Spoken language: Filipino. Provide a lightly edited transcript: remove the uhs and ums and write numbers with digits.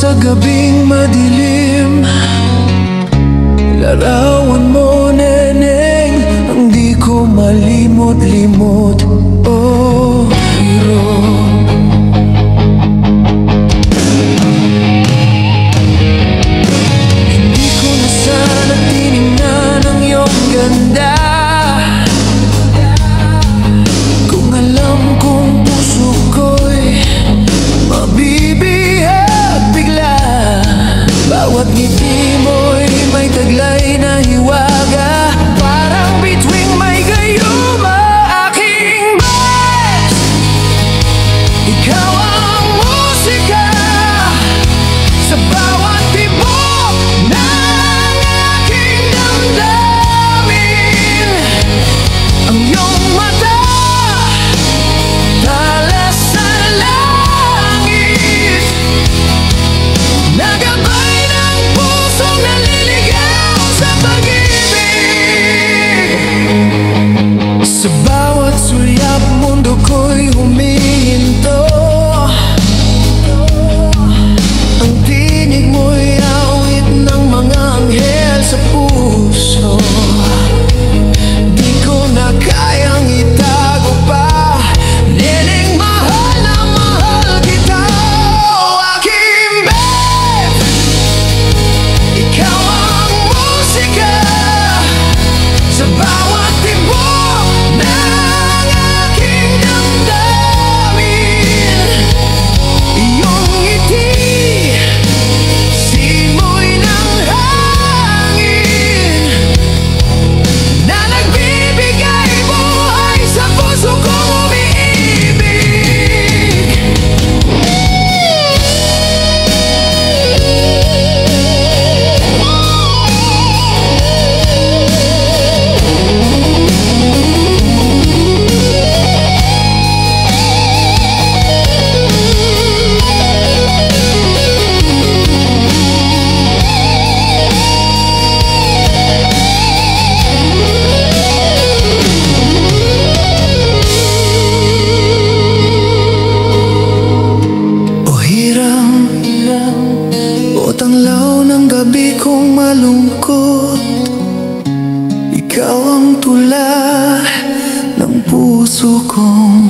sa gabing madilim. Larawan mo, neneng, ang di ko malimot-limot. Oh, hero. Hindi ko na sana tinignan ang iyong ganda. Kung alam kong puso ko'y mabibihag bigla. Bawat ngiti mo'y may taglay na hiwaga, parang bituing may gayuma. Aking best, ikaw ang musika sa bawat tibok ng aking damdamin. Ang iyong mata, talas sa langit, nagabay ng pusong naliligaw sa pag-ibig. Sa bawat sulyap, mundo ko'y humihinto. Ang tinig mo'y awit ng mga anghel sa puso. Di ko na kayang itago pa, neneng, mahal na mahal kita. Oh, aking babe, ikaw ang musika sa bawat tibok ng aking damdamin. Iyong ngiti, simoy ng hangin na nagbibigay buhay sa puso kong umiibig. O hirang, o tanglaw ng gabi kong malungkot, ikaw ang tula ng puso kong